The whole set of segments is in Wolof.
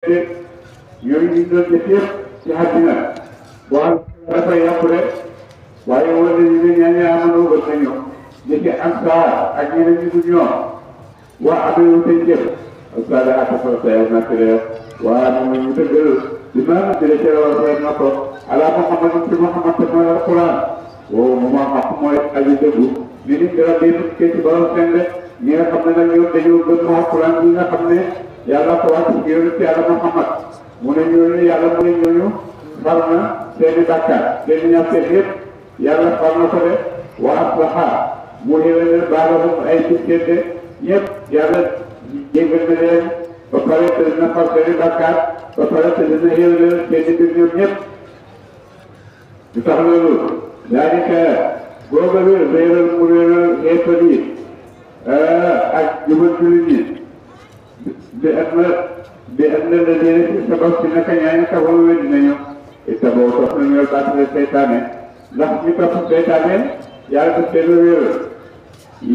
yooyu ñu doon def yëpp ci àddina waaw dafay yàqu rek waaye wala ñu ne ñaan ñaa amoon ba nañu ñi am saa ak ñeneen ñi du ñoom waa abeyu tey jëf sala atafa sa naturel waa ñu dëggal di ma dire ci rawa sa na ko ala muhammad mooy alquran wo mu ma mooy aji dëggu ni ni dara bi ke ci borom sende ñi nga xam ne nag ñoom dañoo gëm alquran bi nga xam ne yàlla ko wax ci yonent ci yàlla muhammad mu ne ñooñu yàlla mu ne ñooñu far na seeni bàkkaar seeni ñaar seen yëpp yàlla far na ko de wa aslaha mu yéwénal baalahum ay diggante ñëpp yàlla jéggal na leen ba pare te dina far seeni bàkkaar ba pare te dina yéwénal seeni mbir ñoom ñëpp du tax loolu daanaka googa wér réeral mu réeral xeefal yi ak jubal jullit ñi بأن الذين سبقوا في نكايا كفروا بالدين اتبعوا سبيل الباطل الشيطان ndax ñu topp seytaane yàlla daf leen réeral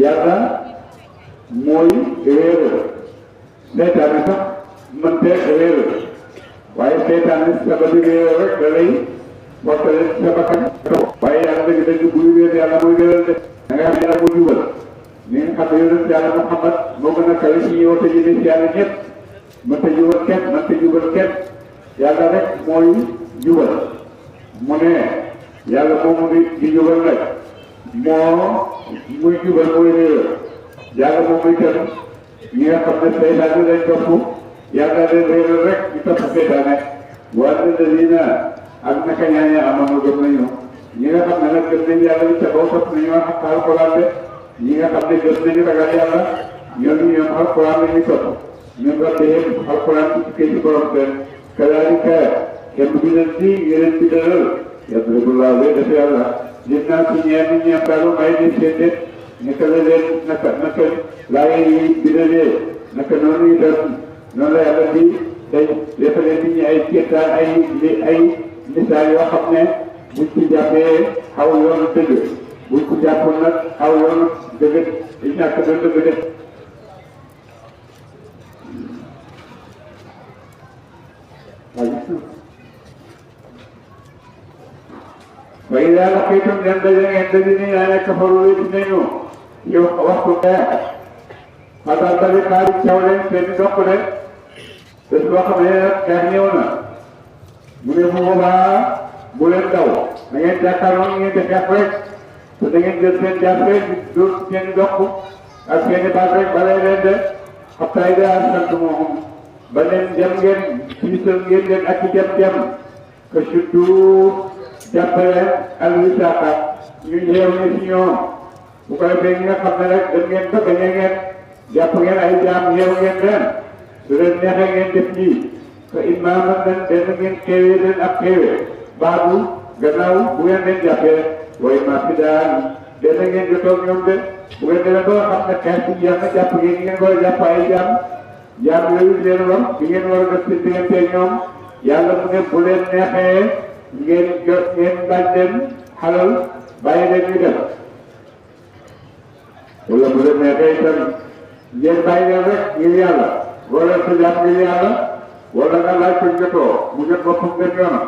yàlla mooy réeral seytaane sax mënte réeral waaye seytaane sababi réeral rek da lay bottale sa bakkan waaye yàlla dëgg-dëgg buy réer yàlla mooy réeral de da nga xam yàlla moo jubal ni nga xam ne yonent yàlla Muhammad moo gën a kawe ci ñëw te jëme ci yàlla ñëpp mënta jubal kenn mënta jubal kenn yàlla rek mooy jubal mu ne yàlla moomu di jubal nag moo muy jubal mooy réeral yàlla moom muy tam ñi nga xam ne seytaane lañ topp yàlla leen réeral rek ñu topp seytaane wante dalina ak naka ñaaña amoon gëm nañu ñi nga xam ne nag gëm nañu yàlla ñu tabaw topp nañu wax alxuraan de ñi nga xam ne gëm nañu ragal yàlla ñoom alxuraan la ñuy topp ñun rabbihim alquran ci tukkee ci borom seen kadaalika kenn bi leen di yeneen bi dalal yadribullahu lay def yàlla gis naa ci ñeen dalu may di seete naka la leen naka laay bidalee naka noonu itam noonu la yàlla di day defalee nit ñi ay kéetaan ay misaal yoo xam ne buñ ci jàppee xaw yoonu dëgg buñ ko jàppoon nag xaw yoonu dëgg ñàkk doon dëgg de وإذا لقيتم الذين كفروا يتنينوا وقتوا فضرب بقارب شولين سيدي دقلين بس وقت كهنيونا من يفوها بولين دو نغين جاكارون نغين جاكارون سنغين جلسين جاكارون دور سيدي دقو أسيني بادرين بلايرين حتى إذا أرسلتموهم بلين جمجين فيسل جين أكي جم كشدو jàppale ak wisaaka ñu ñëw ñu si ñoom bu ko defee ñi nga xam ne rek dañ ngeen bëgg ngeen jàpp ngeen ay jaam ñëw ngeen ren su leen neexee ngeen def lii te imaaman leen benn ngeen xeewee leen ak xeewee baadu gannaaw bu ngeen leen jàppee waaye maa fi daan benn ngeen jotoog ñoom de bu ngeen demee ba nga xam ne xeex bi jeex na jàpp ngeen ñi ngeen war a jàpp ay jaam yooyu leen wax bi ngeen war a def si diggante ñoom yàlla mu ne bu leen neexee ngeen bañ leen xalal bàyyi leen ñu def wala bu leen neexee itam ngeen bàyyi leen rek ngir yàlla wala sa jàpp ngir yàlla wala nga laaj ko jotoo mu jot boppam ngeen yoona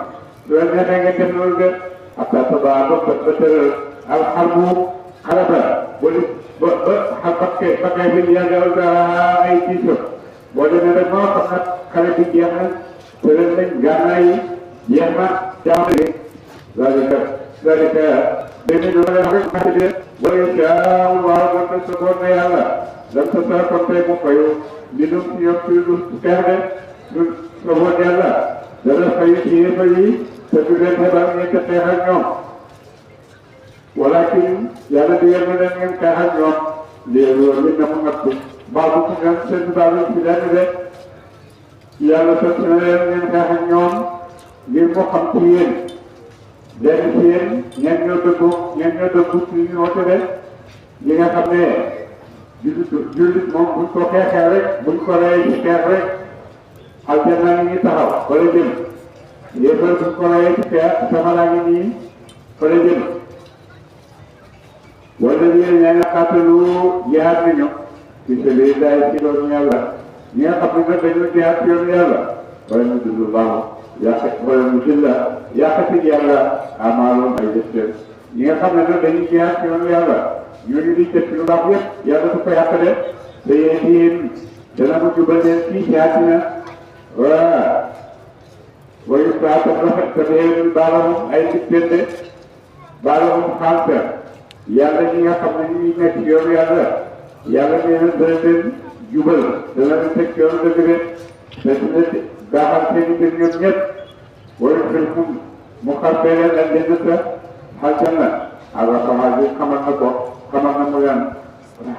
su leen neexee ngeen def loolu de après sabaa ba tëral alxarbu xaraba ba bakkee bi yàggal ay tiisam boo demee rek moo xam nag xare bi jeex na tëral nañ gànnaay yi jeex na jaamale ذلك بين ولا حكمة وإن شاء الله من تسكون يلا لم تسكن تيم فيو لنم يفيد كهذا سبحان يلا ذرا فيه تجربة هذا يتحقق يوم ولكن يلا ديالنا من كهذا يوم ليرون من مكتوب بعضهم كان سنبالي في ذلك يلا تسمعين من كهذا يوم ngir moo xam ci yéen lenn ci yéen ñenn ñoo dëggu ci ñu woote de li nga xam ne jullit moom buñ ko xeexee rek buñ ko rey ci xeex rek aljanna ngi taxaw fa la jëm yéefar buñ ko rey ci xeex safara ngi nii fa la jëm wala yéen ñaa nga xaatalu jihaad nañu fi sabilillah ci loolu yàlla ñi nga xam ne nag dañoo jihaad ci yoonu yàlla wala ñu dund baaxu yàqati wala ñu jëlla yàqati yàlla amaaloon ay def ñi nga xam ne nag dañuy jaar ci yoonu yàlla ñooñu di def lu baax yëpp yàlla du ko yàq de te yéen dana mu jubal leen fii ci àddina waa wayu saa tam rafet te dee baalahum ay diggante baalahum xaalta yàlla ñi nga xam ne ñu ngi nekk ci yoonu yàlla yàlla nee na dana leen jubal dana leen teg ci yoonu dëgg de te dina baaxal seen i mbir ñoom ñëpp wayu xel mu xarfee leen ak jannata aljanna alxames bi xamal na ko xamal na mu leen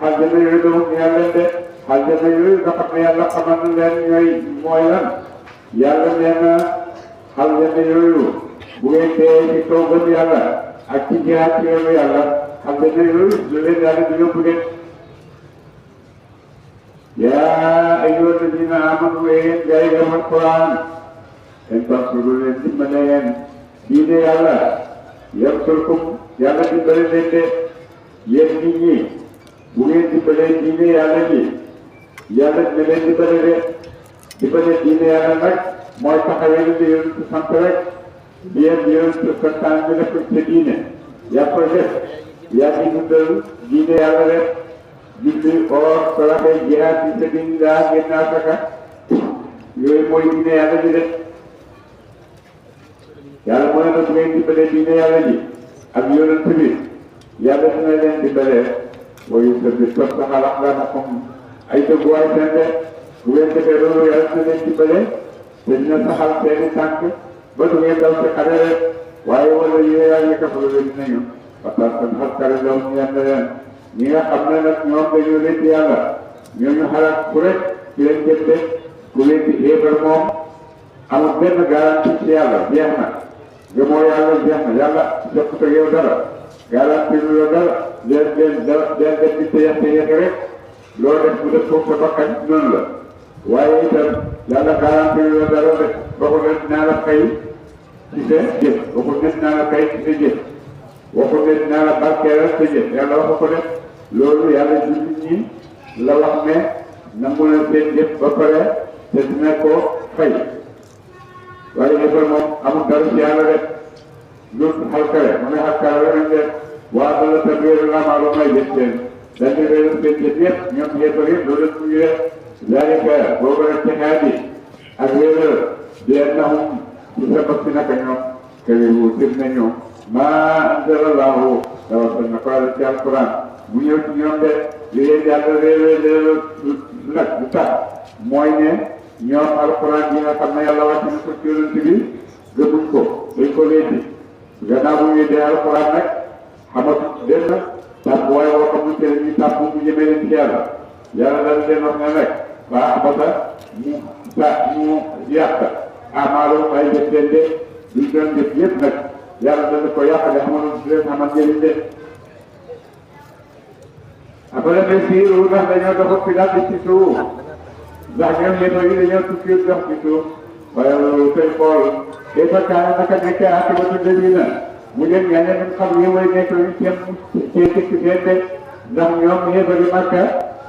aljanna yooyu dama ñu leen de aljanna yooyu nga xam ne yàlla xamal na leen ñooy mooy lan yàlla nee na aljanna yooyu bu ngeen dee ci kaw gëm yàlla ak ci jihaad ci yoonu yàlla aljanna yooyu lu leen yàlla di yóbbu de yaa ayyuha alladina amanu yéen gaa yi gëm alquran en tansuru leen dimbale leen diine yàlla yansurkum yàlla dimbale leen de yéen nit ñi bu ngeen dimbalee diine yàlla ji yàlla dina leen dimbale de dimbale diine yàlla nag mooy taxawee li di yonent sant rek di yonent santaan bi def sa diine yaa koy def yaa ngi dundal diine yàlla rek julli or saraxe jihaad fi sabilillah génn asaka yooyu mooy diine yàlla ji de yàlla mooy nag bu ngeen dimbalee diine yàlla ji ak yonent bi yàlla dina leen dimbalee mooy bi toog saxal ak comme ay dëgguwaay seen de bu ngeen defee loolu yàlla dina leen dimbalee te dina saxal seeni tànk ba du ngeen daw ci xare rek waaye wala yéen yaa ngi kafalu leen dinañu parce que xar xare daw ñu yenn leen ñi nga xam ne nag ñoom dañoo leen di yàlla ñooñu xalaat ku rek ci leen jënde ku leen di xeebar moom amul benn garantie ci yàlla jeex na gëmoo yàlla jeex na yàlla jokkut ak yow dara garantie lu yow dara leen dem di téyex rek loo def mu def foofu sa bakkan noonu la waaye itam yàlla garantie lu yow dara rek waxul ne dinaa la fay ci sa jëf waxul ne dinaa la fay ci sa jëf waxul ne dinaa la barkeelal sa jëf yàlla waxu ko def loolu yàlla jullit ñi la wax ne nangu na seen jëf ba pare te dina ko fay waaye yëppal moom amul dara ci yàlla rek loolu xalkale mu ne xalkale rek de waa dala ta réeru la maa loo may jëf seen daal di réeru seen jëf yëpp ñoom yëppal yëpp loolu mu ngi def zalika boobu rek texaat yi ak réeral dee naxum ci sa bas si naka ñoom këriwu tir na ñoom maa anzalallahu dawa sa na ko ci alquran mu ñëw ci ñoom de li leen yàlla réeral nag du tax mooy ne ñoom alquran yi nga xam ne yàlla wàcc na ko ci yonent bi gëmuñ ko dañ ko léegi gannaaw bu ñuy dee alquran nag xamatu benn tàpp waaye woo xamante ne ñu tàpp mu jëmee leen ci yàlla yàlla daal leen wax ne nag waa abata mu yàq amaaloo ay def leen de duñ doon def yëpp nag yàlla dana ko yàq de xamal leen xamal njëriñ de après mais siiru ndax dañoo doxut fi daal di ci suuf ndax ñoom ñettoo yi dañoo tukki dox ci suuf waaye loolu koy xool des fois kaana naka nekk akibatu dëgg mu leen ñaane ñu xam yi way nekk ñu seen tekk seen de ndax ñoom yéefari Makka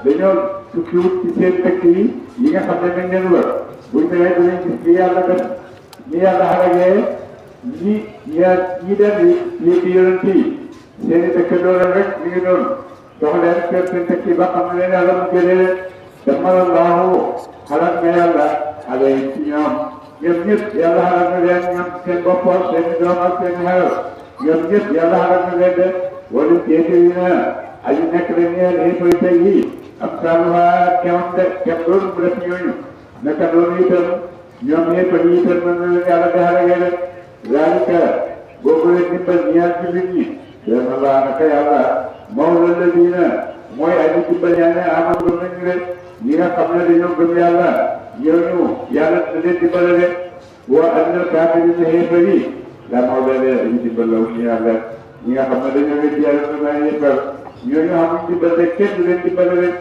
dañoo tukkiwut ci seen tekk yi nga xam ne nañ leen wër buñ demee dinañ gis li yàlla def ñi yàlla xaragee ñi dem yi ci yonent yi seen i dëkk doole rek ñu ngi doon dox leen kër seen tekk yi ba xam ne leen yàlla mu jëlee damalallaahu xalaat na yàlla xale yi ci ñoom ñëpp yàlla xalaat na leen ñoom seen bopp seen doom ak seen xelal ñoom ñëpp yàlla xalaat na leen de wala kéeféer yi na aji nekk la ñeel xéefari tey yi am saaluha kemam de kem loolu mu def ñooñu naka noonu itam ñoom xéefar yi itam mën na leen yàlla de xaragee de zalika boobu leen dimbal ñaar jullit ñi yàlla laa naka yàlla mawla ladina mooy aji dimbal yàlla amal gëm nañu leen ñi nga xam ne dañoo gëm yàlla ñooñu yàlla da leen dimbale de waa adna kaafiriina xéefar yi la mawla leen aji dimbal la ñu yàlla ñi nga xam ne dañoo wéddi yàlla dana yëppal ñooñu xamuñ dimbal de kenn du leen dimbale rek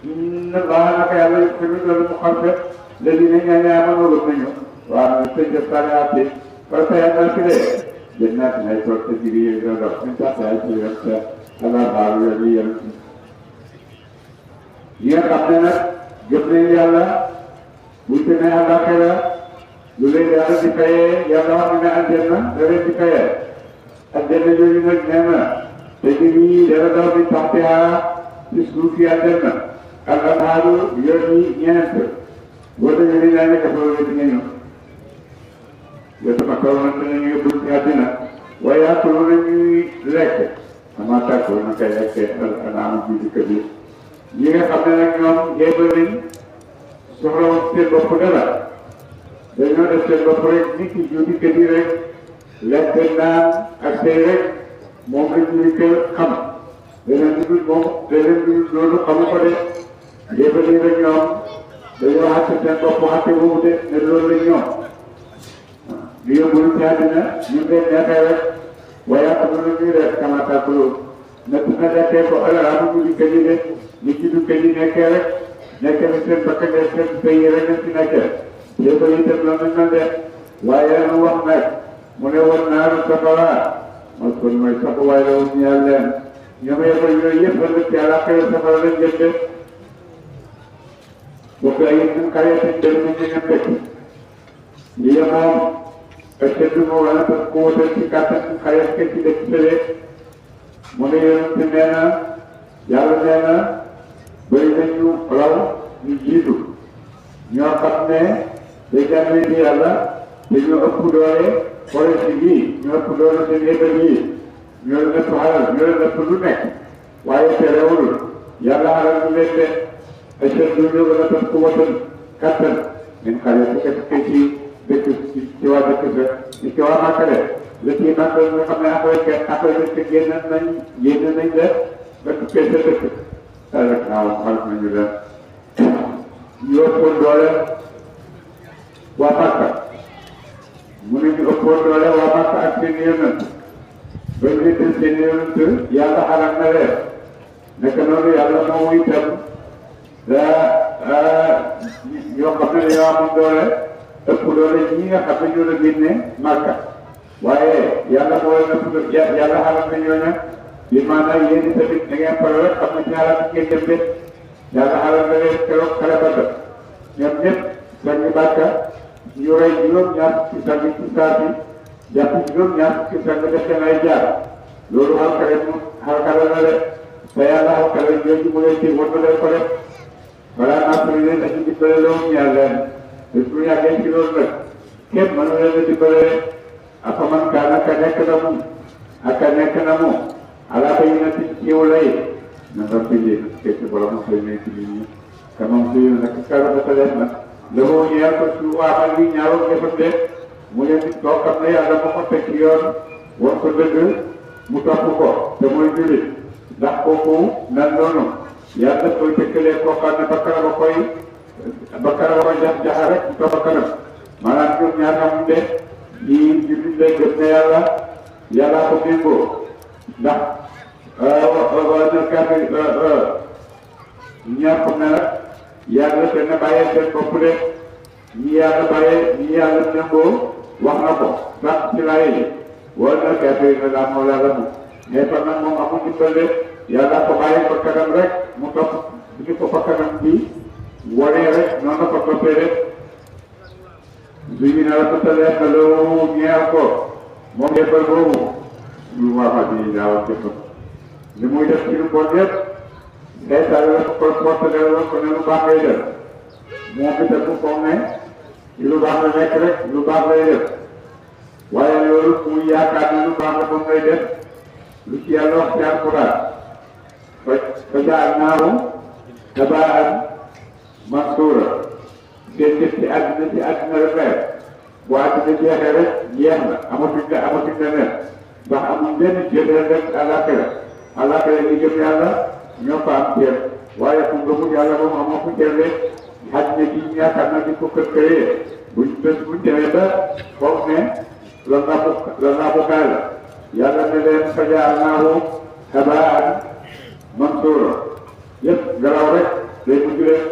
inna allaha naka yàlla yuhibbu al-muqsitiin ladina ñaaña amanoo gëm nañu waa na sëñ salihaati farata yàlla fi de jannaat ay tool te jigi yi doon dox min tahtihaa al-anhaaru yi nga xam ne nag gëm nañ yàlla buñ demee àllaaxira lu leen yàlla di fayee yàlla wax ne aljanna da leen di fayee aljanna yooyu nag nee na te nii dara daw di taxtihaa ci suuf yi aljanna al anhaaru yoon yi ñeent boo demee ni daa nekk foofu la dinañu yatamakkaruuna nañu yóbbu ci àddina wa yaakuluuna ñuy lekk amaa tàkkuuna kay lekkee anaamu ji di kër yi ñi nga xam ne nag ñoom jéem nañ soxlawul seen bopp dara dañoo def seen bopp rek nit ki juuti kër yi rek lekk naan ak sëy rek moom la ñuy kër xam leneen lu dul moom leneen lu dul loolu xamu ko de jéem nañ rek ñoom dañoo xàtte seen bopp xàtte boobu de ne loolu la ñoom li yóbbul ci àddina ñu ngi leen neexee rek waaye am na lu ñuy def kamata ko nekk na lekkee ko alal mu ngi kër yi de nit ci du kër yi nekkee rek nekkee na seen bakkan seen sëy yi rek ci nekkee jéem a itam la nañ na de waaye lu wax nag mu ne woon naaru safara mooy kon mooy sax waaye la woon ñaar leen ñoom yëpp yooyu yëpp la ci àllaaxira safara lañ jëm de bokk ay ñun xayatin dem ni ñu ñam dëkk lii moom est-ce que moo wala parce que wóotal ci kàttan xayat ke ci dëkk sële mu ne yonent nee na yàlla nee na bëri nañu raw ñu jiitu ñoo xam ne day jàngee ci yàlla te ñoo ëpp doole forêt si bii ñoo ëpp doole seen yëgal yi ñoo leen ëpp xalal ñoo leen ëpp lu nekk waaye terewul yàlla xalal ñu leen de est-ce que ñoo gën a tas ku watan kattan min xayat ke ci dëkk ci waa dëkk sa ci waa Màkka de la ci Màkka nga xam ne après dëkk génn nañ de ba tukkee sa dëkk sa rek naaw xalaf nañu leen ñu ëppoon doole waa Màkka mu ne ñu ëppoon doole waa Màkka ak seen yonent ba ñu leen seen yonent yàlla xalal na leen nekk noonu yàlla moomu itam ñoo xam ne dañoo amoon doole ëpp doole ñi nga xam ne ñoo la génne Màkka waaye yàlla moo leen ëpp yàlla xalal na ñooñu li maanaam yéen tamit da ngeen pare rek xam na ci xalaat ngeen dem de yàlla xalal na leen keroog xale Badar ñoom ñëpp sànni Màkka ñu rey juróom-ñaar ci sànni ci saasi jàpp juróom-ñaar ci sànni def seen ay jaar loolu xalkale la de te yàlla xalkale jooju mu leen ci war na leen ko def balaa naa ko leen dañu dimbale loolu ñaar leen te su yàggee ci loolu nag kenn mënu leen a dimbale afaman kaana ka nekk na mu ak ka nekk na mu ala bayyinatin ci yow lay na nga bindee nag fekk borom xëy na ci nit ñi te moom suy nag karabatalee nag lëboo ñeel ko su waaxal yi ñaaroon defam de mu leen di koo xam ne yàlla moo ko teg ci yoon war ko dëgg mu topp ko te mooy jullit ndax kooku nan noonu yàlla koy tëkkalee koo xam ne bakkara ba koy jaxa rek mu topp kanam maanaam ñoom ñaar xam de ñii jullit lay gëm ne yàlla ko méngoo ndax wala na kàddu ñaar xam ne nag yàlla te ne bàyyee seen bopp de ñi yàlla bàyyee ñi yàlla méngoo wax na ko sax ci laay yi wala na kàddu yi ne laa moo la mu mais fan nag moom amul dimbal de yàlla ko bàyyee ko kanam rek mu topp ni ko fa kanam bi wanee rek noonu la ko toppee rek suñu ne la ko talee na loo ñeel ko moom yëppal boobu lu waaxat yi daaw jëfam li muy def ci lu bon yëpp seytaane la ko portale la ko ne lu baax lay def moom itam mu foog ne ci lu baax la nekk rek lu baax lay def waaye loolu muy yaakaar ne lu baax la moom lay def lu ci yàlla wax ci alquran fa ja'alnaahu habaa'an mansuura seen jëf ci àddina rek la bu àddina jeexee rek jeex na amatuñ leneen ndax amuñ benn jëndee rek àllaaxira ñi gëm yàlla ñoo fa am ceeb waaye ku gëmul yàlla moom amoo fu ceeb rek àddina ji yaakaar na di ko kër-këree buñ demee ba foog ne la naabukaay la yàlla ne leen fa ja'alnaahu habaa'an mansuura yëpp garaw rek day mujj rek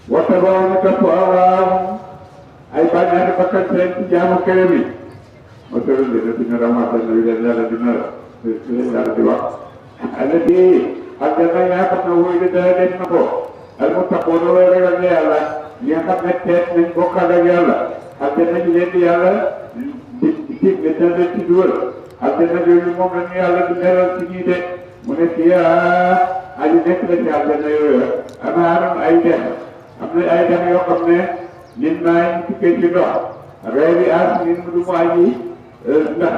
waxta boobu ñu topp awaam ay bànneexi bakkan seen ci jaamu këram yi ma tëral de dina ramassé na leen yàlla dina leen yàlla di wax allati aljanna yaa xam ne wuy de dara def na ko al muttaquuna way ragal ne yàlla ñi nga xam ne teet nañ bokkaale ak yàlla àjjana ji leen di yàlla di ne dana leen ci dugal àjjana yooyu moom la ñu yàlla di melal ci ñii de mu ne fiihaa aji nekk la ci àjjana yooyu anhaarum ay dex am na ay dex yoo xam ne nit naa ñu tukkee ci ndox reewi aasinin mu du mu aji ndax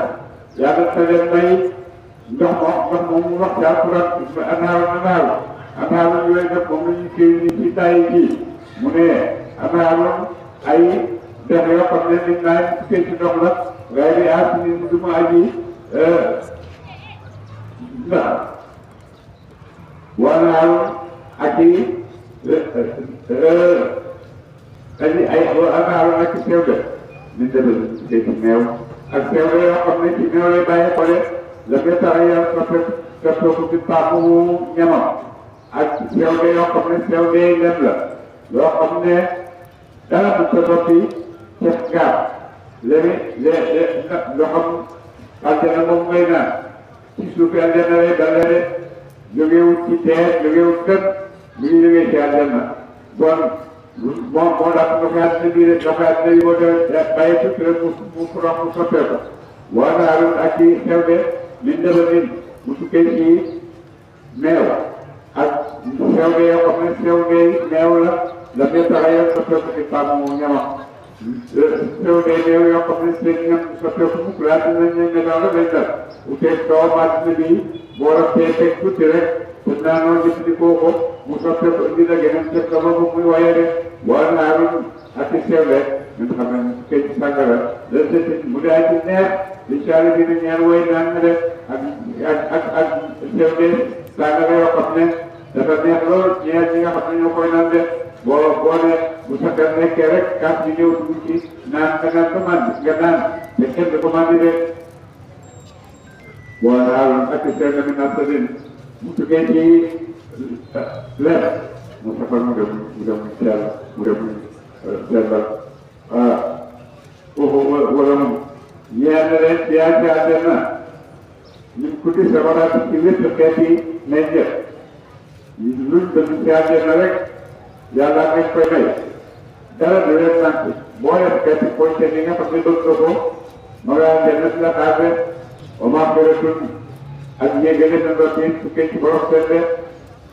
yàlla ta leen may ndox moom mu wax ci alquran anhaarum yooyu nag moom la ñu koy ni ci tay ji mu ne anhaarum ay dex yoo xam ne nit naa ñu tukkee ci ndox la reewi aasinin mu du mu aji ndax wanaaru ak i ay wanaaru ak sew de ñu defal ci meew ak sew de yoo xam ne ci meew lay bàyyi ko de la nga tax yàlla soppeeku ci paaxu ñamam ak sew de yoo xam ne sew de lem la yoo xam ne dara du ko soppi cef gaab léegi loo xam àjjana moom ngay naan ci suufi àjjana lay dale de jógewut ci teer jógewut kër mi ngi jógee ci àjjana bon moo tax ndoxi àddina bii de ndoxi àddina yi boo dee bàyyi tuuti rek mu forox mu soppeeku waanaarun ak ci xew de min daba min mu tukkee ci meew ak xew de yoo xam ne xew de meew la muy taxayal soppeeku ci paamu ñamam xew de meew yoo xam ne seen ñam soppeeku mukk laa dina ñu ne daal lañ dal uteeg doom àddina bi boo rafetee teg tuuti rek te naanoo jëfandikoo ko mu soppeeku indi la geneen teg ko ba muy waye de waanaarun ak ci xew de ñun xam ne mu tukkee ci sàngara la sëti mu daal ci neex incha allah dina ñaan way naan na de ak xew de sàngara yoo xam ne dafa neex lool ñeer ñi nga xam ne ñoo koy naan de boo ne bu sakkan nekkee rek kaas bi ñëw dugg ci naan nga naan ko mandi nga naan te kenn du ko mandi de waanaarun ak ci xew de mi naan sa din mu tukkee ci leer mu safal mu dem sell mu dem sellal wala moom ñeent leen yaa ci àjjana ñun ku di sabaraat ci wépp xeeti meññeef luñ bëgg ci àjjana rek yàlla ngay koy may dara du leen sant boo def xeeti poñte ni nga xam ne bëgg nga ko ma nga àjjana si la xaar rek wa maxfiratun ak yéegale na ndox tukkee ci borom seen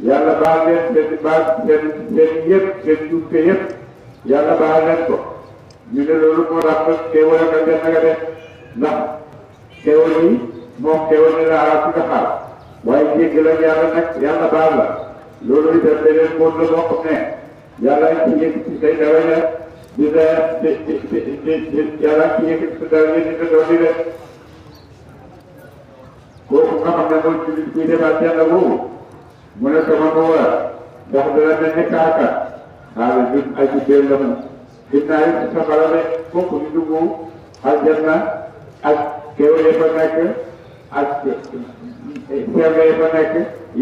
yàlla baal leen seen yëpp seen juumte yëpp yàlla baal leen ko ñu ne loolu moo tax nag xéewal ak àjjana nga def ndax xéewal yi moom xéewal ni la arab ci nga xaar waaye jégg la yàlla nag yàlla baal la loolu itam beneen moom la boo xam ne yàlla ci yëg ci say daraja dina yàlla ci yëg ci sa daraja dina doon di def kooku nga xam ne mooy jullit kuy dem àjjana boobu mu ne sama ko war ndax dana mel ni kaaka xaaral ñun ay ci biir la mu ginnaaw yi ci safara ne fokk ñu dugg aljanna ak xéewal yi fa nekk ak seetlu yi fa nekk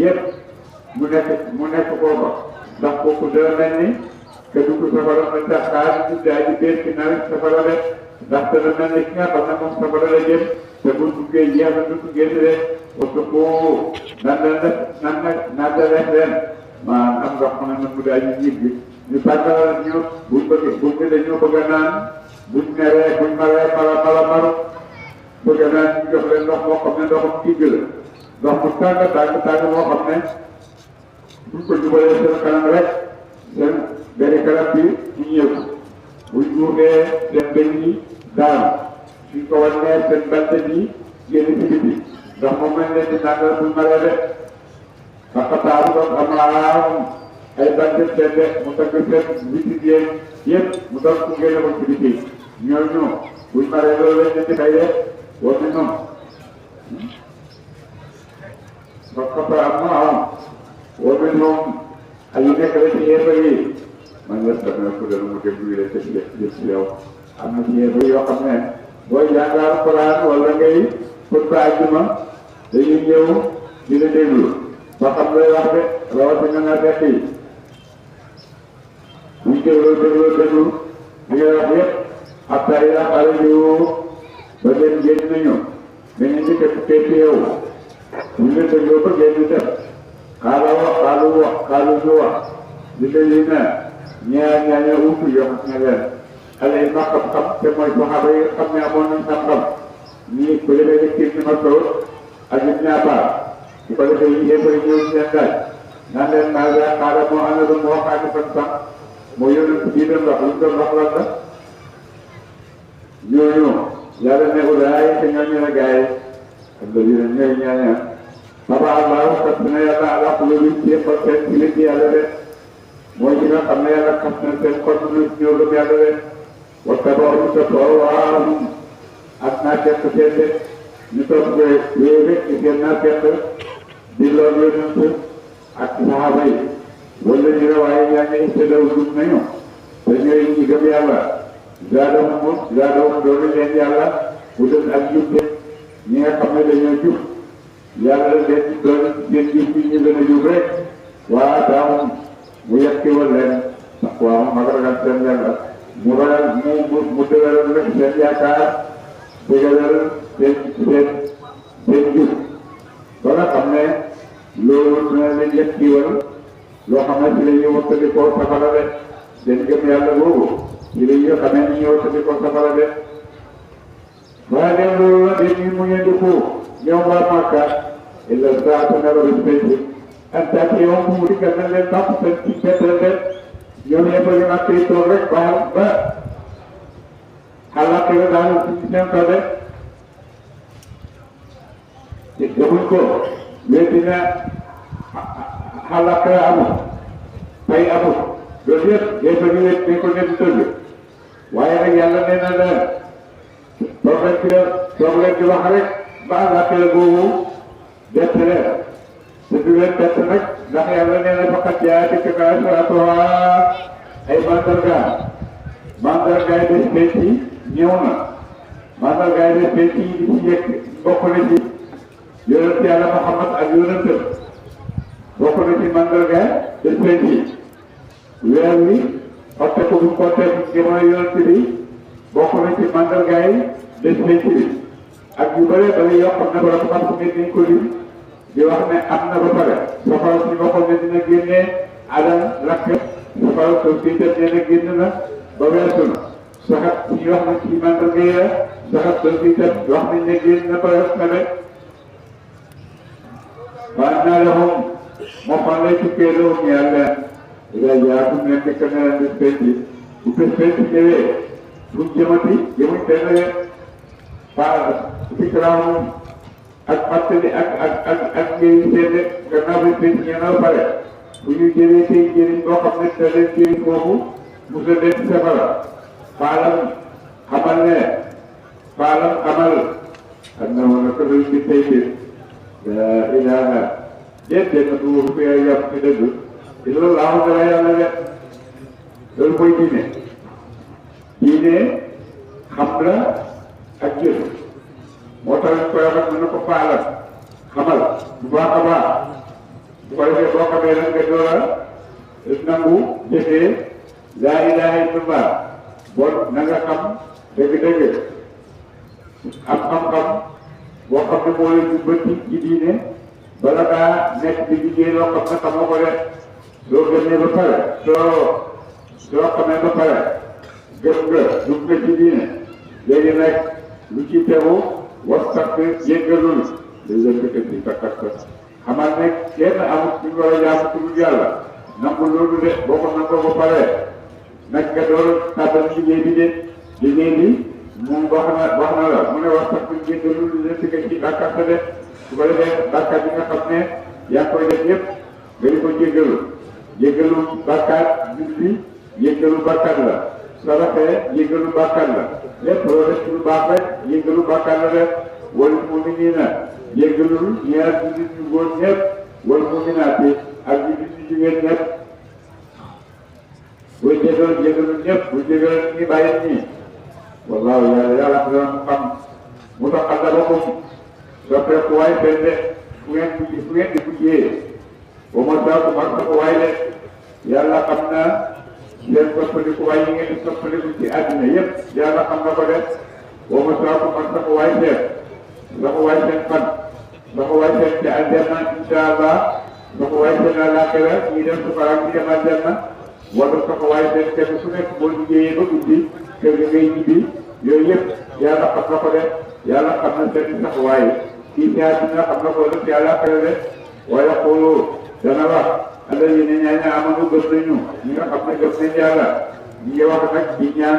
yëpp mu nekk foofa ndax kooku dana mel ni que dugg safara na tax xaar ñu daal di biir ginnaaw yi safara ne ndax dana mel ni ki nga xam ne moom safara la jëm te bu duggee jeex na du génn de parce que nan la def leen maanaam am ndox xam ne mu daal di ñibbi ñu tàggal ñu buñ ne dañoo bëgg a naan buñ maree mala bëgg a naan ñu jox leen ndox moo xam ne ndoxam digg la ndox mu tàng moo xam ne buñ ko jubalee seen kanam rek seen benn kanam bi ñu ñëw buñ juumee seen bëñ yi daanu suñ ko wàññee seen bante yi génn ci biti ndox moom lañ leen di naan buñ maree de fakataaru doon am ay bante seen mu tagg seen bitig yëpp mu doon ku génne ko ci biti ñooñu buñ maree loolu lañ leen di fay de war na ñoom fakataaru war na ñoom ay nekk la ci yéefa yi man la sama ko dana mu déglu yi te ci yow am na ci yéefa yoo xam ne booy jàng Alxuraan wala ngay xutba àjjuma dañuy ñëw di la déglu ba xam lay wax de rawatina nga fekk yi buñ déglu li ngay wax yëpp après yi la xale yu ba leen génn nañu dañuy njëkk a tukkee ci yow buñ leen dégloo ba génn def xaalu ñu wax li lay ne ñaaña wutu yoo xam ne leen xale yi ma xam-xam te mooy saxaaba yi xam ne amoon nañ xam-xam ñii ku demee ni kii ni ma sow ak it ñaabaa bu ko defee yi yéefari ñëw seen laaj naan leen naa gaa xaara moo ànd lu moo xaati fan sax moo yónent bii doon wax lu mu doon wax lan la ñooñu yàlla ne ulaay te ñooñu ne gaa yi alladina ñooy ñaañaan baba allah xas na yàlla ala qulubi ci xol seen ci li ci yàlla de mooy ci nga xam ne yàlla xas na seen xol lu ñëw gëm yàlla de wa tabaxu tabawaahum ak naa fekk seen de ñu toog wéy rek ci seen naa fekk di loolu yonent ak saxaaba yi wala ñu ne waaye yaa ngi ittadaw dugg nañu te ñooy ñi gëm yàlla zaadahum doolu leen yàlla bu dul ak jubte ñi nga xam ne dañoo jub yàlla leen ci doon seen jub bi ñu gën a jub rek waa daamum mu yekkiwal leen waaw mag ragal seen yàlla mu ragal mu dëgëral rek seen yaakaar dëgëral seen jub ba nga xam ne loolu dina leen yekkiwal loo xam ne ci la ñuy wattandikoo safara de seen gëm yàlla boobu ci la ñuy xamee ni ñuy wattandikoo safara de waaye leen loolu la dañuy mu ngeen di ko ñoom waa Makka illa saata nara bis penc an taati yow mu dikkal nañ leen topp seen ci petrete ñoom ñëpp ñu Makka yi toog rek ba xalaat la daal ci seen kaw de defuñ ko léegi na xalaat la amul fay amul loolu yëpp day fa ñu wet dañ ko nekk tëdd waaye nag yàlla nee na leen toog leen di wax rek ba àllaaxira boobu bett leen te du leen bett nag ndax yàlla nee na faqad jaa'atka asharatuhaa ay mandargaay des penc yi ñëw na mandargaay des penc yi di ci yegg bokk na ci yonent yàlla Muhammad ak yonentam bokk na ci mandargaay des penc yi weer wi xotte ko bu xottee bu jamono yonent bi bokk na ci mandargaay des penc bi ak yu bëree bëri yoo xam ne borom xam-xam yi dañ ko lim di wax ne am na ba pare safara si waxoon ne dina génnee alal lakk safara soo si itam nee na génn na ba weesu na saxat si wax na ci mandarga yi saxat soo si itam wax nañ ne génn na ba weesu na rek waaye naa la moom moo xam lay tukkee loolu ñu yàlla daa jaatum leen nekk na leen des penc bu bés penc ñëwee buñ jëmati jëmuñ benn fikraamu ak fàttali ak njëriñ seen gannaaw bi penc ñeenaw pare bu ñu jëlee tey njëriñ boo xam ne te leen njëriñ foofu musa leen ci safara faalam xamal ak na woon ko luñ ci tey bi la ilaha déet benn duuru fi ay yàpp ci dëgg illa laahu dara yàlla de loolu mooy diine xam la ak jëf moo tax ñu koy wax ne ko faalal xamal bu baax a baax bu ko defee boo xamee nag nga door a nangu jëfee laa ilaha illallah bon na nga xam dëgg-dëgg am xam-xam boo xam ne moo leen di bëtti ci diine bala ngaa nekk di liggéey loo xam ne xamoo ko def soo gëmee ba pare soo xamee ba pare gëm nga dugg nga ci diine léegi nag lu ci tegu wastak jéggalul day yëkkati ci takkat xamal ne kenn amul ci war a jaamu ku dul yàlla nangu loolu de boo ko nangoo ba pare nag nga door tàbbal liggéey bi de liggéey bi moom wax na la mu ne wastak jéggalul day yëkkati ci takkat de su ko defee bàkkaat bi nga xam ne yaa koy def yëpp nga di ko jéggalu bàkkaat julli jéggalu bàkkaat la saraxee jéggalu bàkkaat la lépp loo def lu baax rek jéggalu bàkkaat la rek wala mu'miniina jéggalul ñaar jullit ñu góor ñëpp wala mu'minaati ak jullit ñu jigéen ñëpp boo jéggalu ñëpp bu jéggalu ñi bàyyi ñi wallaahu yàlla xam mu tax àddaba soppeeku waay benn fu ngeen di mujjee ba ma saa mag sa waay de yàlla xam na seen soppaliku waay yi ngeen di soppaliku ci àddina yëpp yàlla xam na ko de ba ma saa mag sa waay seen fan sa waay seen ci aljanna insha allah sa waay seen àllaaxira ñi dem safara ñi dem aljanna wala taxawaay seen kenn su nekk boo liggéeyee ba guddi kër ga ngay ñibbi yooyu yëpp yàlla xam na ko de yàlla xam na seen taxawaay kii ci àddina xam na ko def yàlla xel de waaye xooloo dana wax àlla yi ne ñaaña amanu gëm nañu ñi nga xam ne gëm nañ yàlla ñi ngi wax nag di ñaan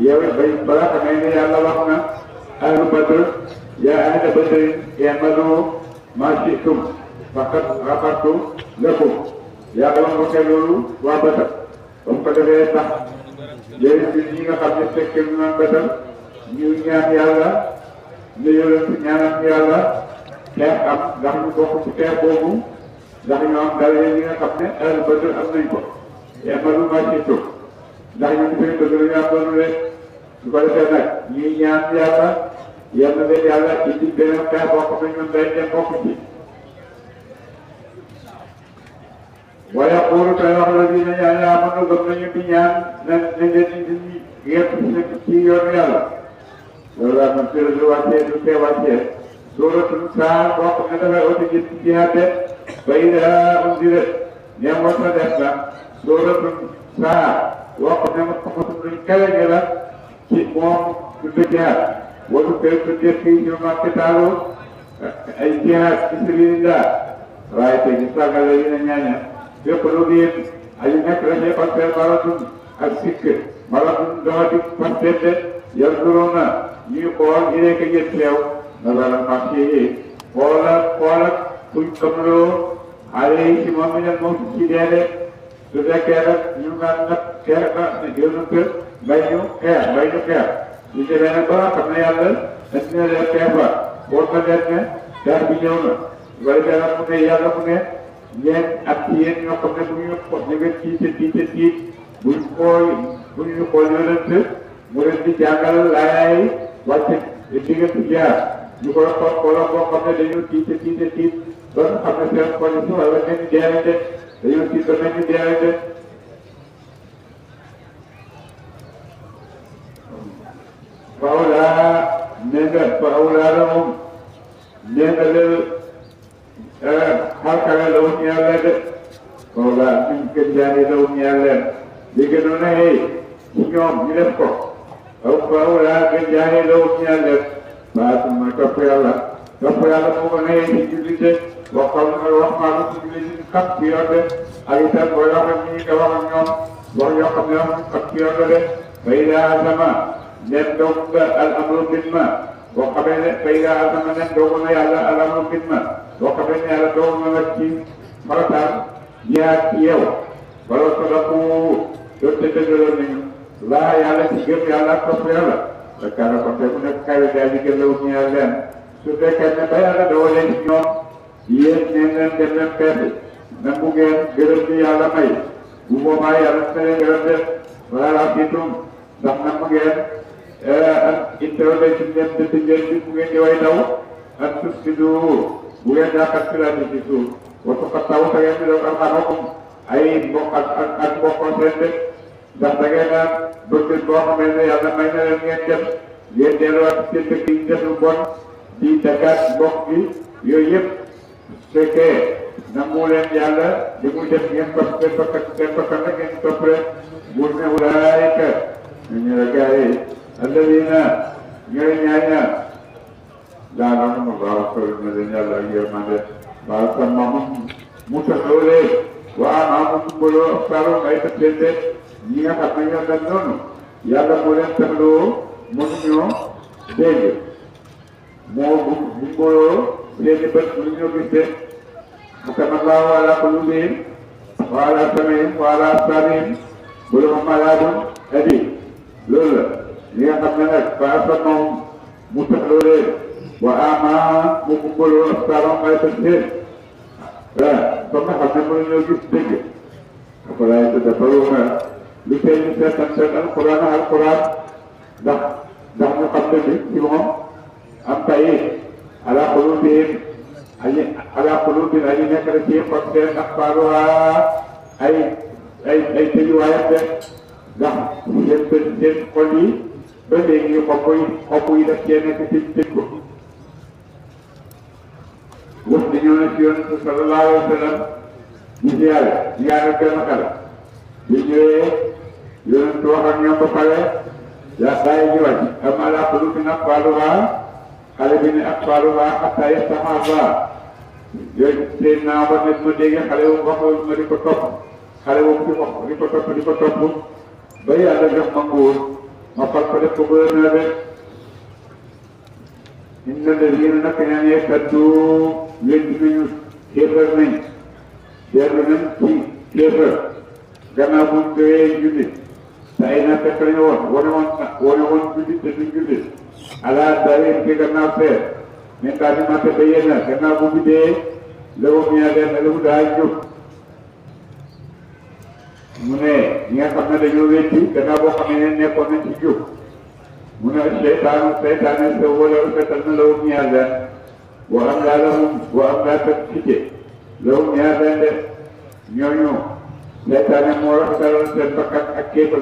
yow bay bala xamee ne yàlla wax na ahlu badr yaa ahla badrin i'malu maa shi'tum faqad ghafartu lakum yàlla wax ko loolu waa Badar ba mu ko defee tax léegi ñun ñi nga xam ne fekkee ñu naan Badar ñu ñaan yàlla ne yonent ñaanal yàlla xeex am ndax ñu bokk ci xeex boobu ndax ñu am dara yi nga xam ne ahlu Badr am nañ ko i'malu maa shi'tum ndax ñun suñu bëgg la ñu am doonu rek su ko defee nag ñuy ñaan yàlla yal na leen yàlla indi beneen xeex boo xam ne ñun day dem bokk ci waaye xoolu tey wax la dina ñaan yaa mën a gëm nañu di ñaan nañ leen indi yëpp ci yoonu yàlla loolu daal man tëral lu wàccee du tee wàccee suuratul saa boo xam ne dafay oti gis ci jihaate ba ida undira ñoom war na def na suuratul saa boo xam ne moom luñ kale gi la ci moom du jihaat wala kër du def fii ñu ma kitaalu ay jihaat ci sabilillah waaye tey gis nga la dina ñaaña lépp lu ngeen ay nekk la ñuy passer maratun ak sikk maratun dama di passer yal duroon na ñuy xool ñu nekk ngeen teew na la marché yi xoolal fuñ kamloo xale yi ci moom mi moom ci deede su fekkee nag ñu naan nag xeex na yonent mbay ñu xeex ñu demee nag ba xam ne yàlla indi na leen xeex ba xool na leen ne xeex bi ñëw na su ko defee nag mu ne yàlla mu ne ñeen ak ci yéen ñoo xam ne bu ñu tiit buñ xool yonent mu leen di jàngal laayaay wàcce diggante jaar ñu ko xooloo boo xam ne dañoo tiit ba nga xam ne seen xol yi wala mel ni deewante dañoo tiit ba mel ni deewante fawlaa la moom nee nga leen xarkale la wuñ yàlla de fawlaa ñu gën jaani la wuñ yàlla li gënoon a xëy ci ñoom ñu def ko fawlaa gën jaani la wuñ yàlla baatu mooy topp yàlla moo ko xëy ci jullite waxal wax maa ngi ci jullit xam ci yoon de ak itam booy wax ak ñi nga wax ak ñoom wax yoo xam ne wax xam ci yoon de fay daa sama nen doog nga al amru bin ma boo xamee ne fay daa sama nen doog na yàlla al amru bin ma boo xamee ne yàlla doog na la ci farataam jihaad ci yow wala sadaku doon te dëggaloon nañu laa yàlla ci gëm yàlla ak topp yàlla da kaana ko te mu nekk kawe daal di gën la wut ñaar leen su fekkee ne ba yàlla doole ci ñoom yéen neen leen dem leen xeeti nangu ngeen gërëm ci yàlla may bu boobaa yàlla na leen gërëm de wala laa fiitum ndax nangu ngeen ak itteewale ci ngeen dëtt ngeen bi bu ngeen di way daw ak suuf si du bu ngeen jàkkat si laati ci suuf watu xa taw te ngeen di doon alxamakum ay mbokk ak mbokkoo seen de ndax da ngeen a bëgg boo xamee ne yàlla may na leen ngeen dem ngeen delluwaat seen dëkk yi def lu bon di dagaat mbokk bi yooyu yëpp fekkee nangu leen yàlla li muy def ngeen ko seen bakkan rek ngeen topp rek buur ne ulaayika ñu la gars yi alladina ñooy ñaaña daanaka mu baax sori na leen yàlla ak yërmande baax sa maamam mu taxawlee waa maamam mboloo saro ay tëddee ñi nga xam ne ñoo mel noonu yàlla moo leen taxloo mënuñoo dégg moo bu mboloo seeni bët mënuñoo gis de xatamallahu ala qulubihim wa ala sam'ihim wa ala absarihim bulughum malaadun adi loolu la li nga xam ne nag fa asamahum mu taxloo leen wa ama mu mboloo absarahum ay tëddee ba nga xam ne mënuñoo gis dégg afalaa yatadabbaruuna lu tey ñu seetantal alquran ndax ñu xam ne bi ci moom am tay ala qulubihim aji nekk na ci xol seen aqfaaluha ay tëjuwaayam de ndax seen xol yi ba léegi xob yi daf cee nekk ci tëj ko wax di ñëw na ci yonent sallallahu alayhi wa sallam ñu ziyaare benn xel bi ñëwee yonent wax ak ñoom ba pare yaa saa yi ñu wàcc am ala qulubin aqfaluha xale bi ne aqfaluha hatta yastaxaaba yooyu tey naa ba ne ma dégg xale wu wax ma di ko topp xale wu di wax di ko topp ba yàlla jox ma nguur ma fal ko def ko gouverneur rek inna ladina nag ñaan yekkattu weddi nañu kéefar nañ dellu nañ ci kéefar gannaaw bu ñu doyee jullit te ay na fekk lañu wane woon jullit te duñ jullit ala daawin ke gannaaw feer mais daal di mate ba yéen gannaaw bu bi dee la wax ñaa leen la mu daa jóg mu ne ñi nga xam ne dañoo weddi gannaaw boo xam ne nekkoon nañ ci jóg mu ne seytaane sa wala fetal na la wax ñaa leen boo am daa la boo am daa fekk cité la wax ñaa leen de ñooñu seytaane moo rafetalal seen bakkan ak kéefal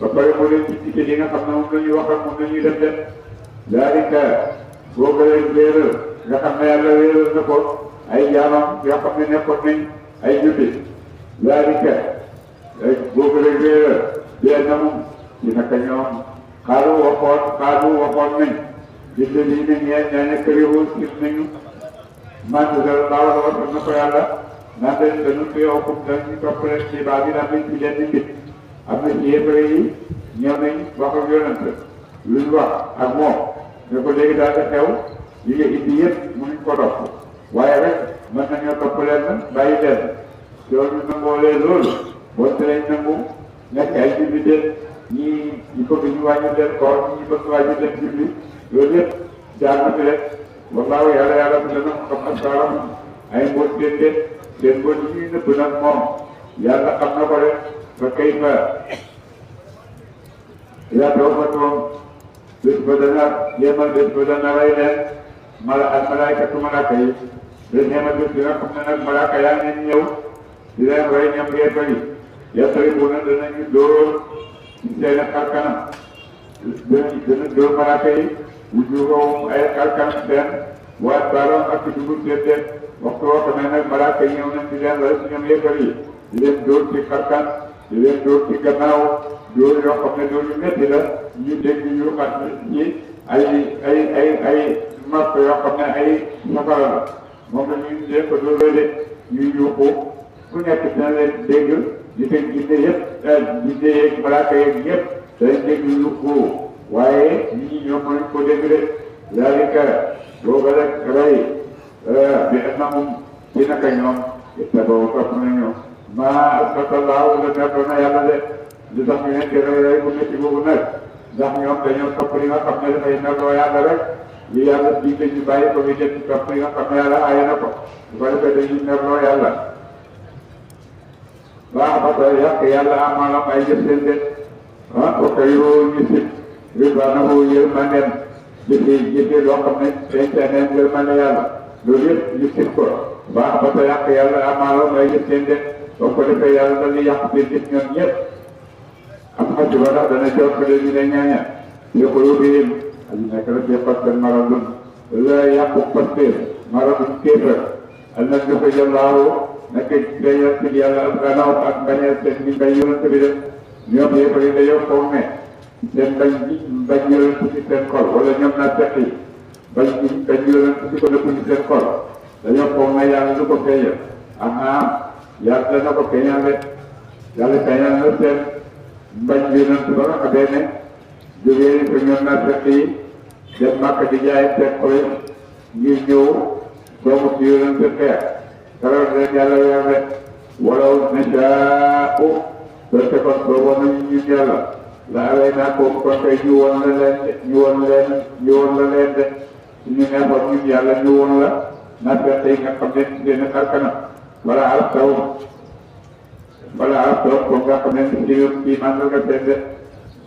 ba pare moo leen ci cité li nga xam ne moom la ñuy wax ak moom la ñuy def de daalika boo ko leen wéeral nga xam ne yàlla wéeral na ko ay jaamam yoo xam ne nekkoon nañ ay jullit daalika boo ko leen wéeral dee na mu ci naka ñoom xaaru waxoon nañ jënd lii ne ñaaña këriwul gis nañu man dara laaw la wax na ko yàlla naan leen dañu yow comme dañu topp leen ci baa bi am nañ ci leen di mbit am na ci yéefare yi ñëw nañ wax ak yonent luñ wax ak moom ne ko léegi daal di xew yi nga indi yëpp mënuñ ko topp waaye rek mën nañoo topp leen bàyyi leen soo ñu nangoolee loolu boo teree nangu nekk ay jullit ñii ñu bëgg ñu wàññi leen koor ñi bëgg wàññi leen julli loolu yëpp jaar na fi rek wallaahu yàlla bi dana xam asaaram ay mbóot seen mbóot yi ñuy nëbb nag moom yàlla xam na ko rek fa kay fa yaa taw fa toom bés ba dana rey leen malaykatu malaaka yi bés ñeema bés bi nga xam ne nag malaaka yaa ngi ñëw di leen rey ñoom yeefari yeefari bu ne danañu dóor seen xar kanam dana dóor malaaka yi wujuhum ay xar kanam seen waat baaroom ak dugub seen waxtu woo xam ne nag malaaka yi ñëw nañ di leen rey si ñoom yeefari di leen dóor ci xar kanam di leen dóor ci gannaaw dóor yoo xam ne dóor yu métti la ñu dégg ñu xat ci ay marque yoo xam ne ay safara la moom la ñuy dee ko dóor de ñuy yuuxu ku nekk dina leen dégg di fekk ginde yëpp ginde yeeg malaaka yeeg ñëpp dañ dégg yuuxu waaye nit ñi ñoom mënuñ ko dégg de zalika booba rek rey bi annahum ci naka ñoom ittabaw topp nañu maa asxatallaahu la nekkoon na yàlla de li tax ñu leen di rey bu métti boobu nag ndax ñoom dañoo topp li nga xam ne dafay narloo yàlla rek li yàlla digle ñu bàyyi ko ñu dem ci topp li nga xam ne yàlla aaye na ko su ko defee dañuy narloo yàlla baax ba tey yàq yàlla amaalam ay jëf seen de ko kay yoo ñu sit ridwaanahu yërmandeem jëfee loo xam ne dencaneen yërmande yàlla loolu yëpp ñu sit ko baax ba tey yàq yàlla amaalam ay jëf seen de boo ko defee yàlla dañuy yàq seen jëf ñoom ñëpp am xasi ba ndax dana jox ko ñu ne ñaaña yo ko yóbbiyim aji nekk rek yëppat seen maradun la yàqu pasteur maradun kéefar al na joxe jallaahu nekk dañoo ci yàlla ak gannaaw ak bañeel seen bi bañ yonent bi def ñoom yëpp yi dañoo foog ne seen bañ yonent ci seen xol wala ñoom naa fekk yi bañ yonent ci ko dëpp ci seen xol dañoo foog ne yàlla du ko feeñal yàlla dana ko feeñal rek yàlla feeñal na seen bañ yonent ba nga xamee ne jógee ko ñoom naa fekk yi dem màkk di jaay seen xol ngir ñëw soomu ci yonent xeex keroog leen yàlla weer rek walaw nashaa'u soo fekkoon sooboon nañu ñun yàlla la awee naa ko kon kay ñu woon la leen de suñu neexoon ñun yàlla ñu woon la naa fekk yi nga xam ne ci seen xar kanam wala arab taw kon nga xam ne ci kii man nga seen de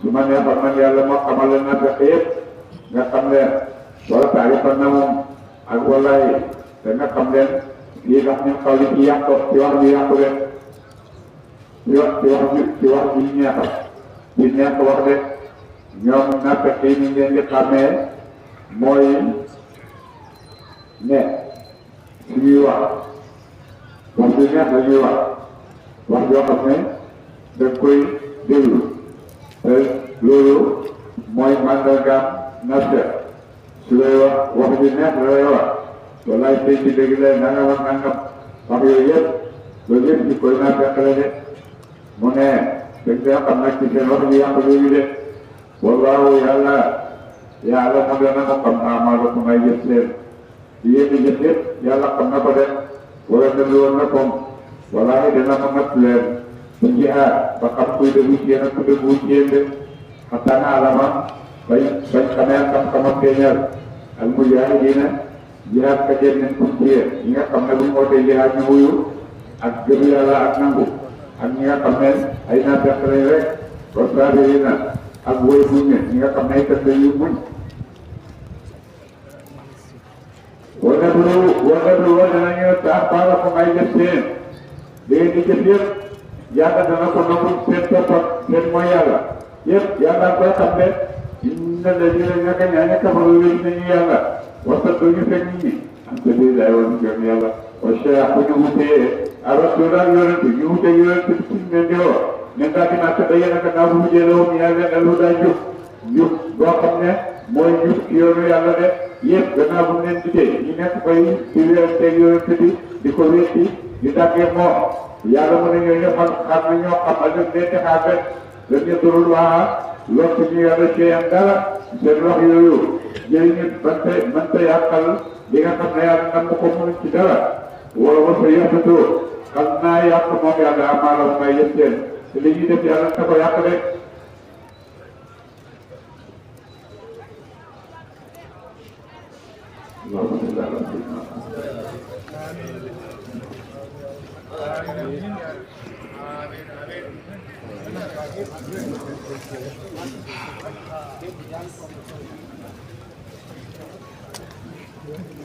su ma neexoon man yàlla moo xamal la naa fekk yëpp nga xam leen wala taarifan na moom ak wallaay te nga xam leen lii tax ñu xaw ci yàqu ci wax bi yàqu leen ci wax bi neexal ci neex wax de ñoom naafeq yi ñu leen di xàmmee mooy ne suñuy wax bi neex la ñuy wax yoo xam ne daf koy déglu te loolu mooy mandargaam nafsa su lay wax ju neex la lay wax walaay tey ci dégg la nangam ak nangam wax yooyu yëpp loolu yëpp ci koy naa fekk la de mu ne dañ koy xam nag ci seen wax ji yàq yooyu de wallaahu yàlla mu dana ko xam amaalakum ay jëf seen yéen di jëf yëpp yàlla xam na ko de wala ne woon na kom wallaahi dana ma natt leen ci jihaad ba xam kuy dëggu ci yéen ak ku dëggu ci yéen de xataa na alama bañ xamee xam-xamam feeñal al mujaahidiina jihaad ka jëm nañ ko ci yéen ñi nga xam ne bu ñu wootee jihaad ñu wuyu ak gëm yàlla ak nangu ak ñi nga xam ne ay naafeq lañ rek wa saabiriina ak woy muñ ñi nga xam ne ay tëdd yu muñ wala du danañu tax baala ko ngay def seen léegi di jëf yëpp yàlla dana ko nangu seen toppam seen mooy yàlla yëpp yàlla koy xam ne inna ladina ñaka ñaaña kafaru wéy nañu yàlla wasattu ñu fekk nit ñi am te lii lay woon gëm yàlla wa cheikh bu ñu wutee arasul ak yonent ñu wutee yonent suñ leen di woo ne ngaa dinaa tëdd yéen ak naa bu mujjee la woon yaa leen alu daa jub boo xam ne mooy jub ci yoonu yàlla de yëpp gannaaw bu leen gisee ñu nekk fay ci wéranteeg yonent bi di ko wétti di tàggee moo yàlla mën na ñoo ñëppal xam na ñoo xam ak leen texaat rek dañu turul waa lool ci ñu yàlla ceeyam dara seen wax yooyu jëriñu manta yàqal li nga xam ne yàlla nam ko mënu ci dara wala wasa yàqatoo xam naa yàq moom yàlla amaala may yëpp seen te li ñuy def yàlla na ko yàq rek Amin.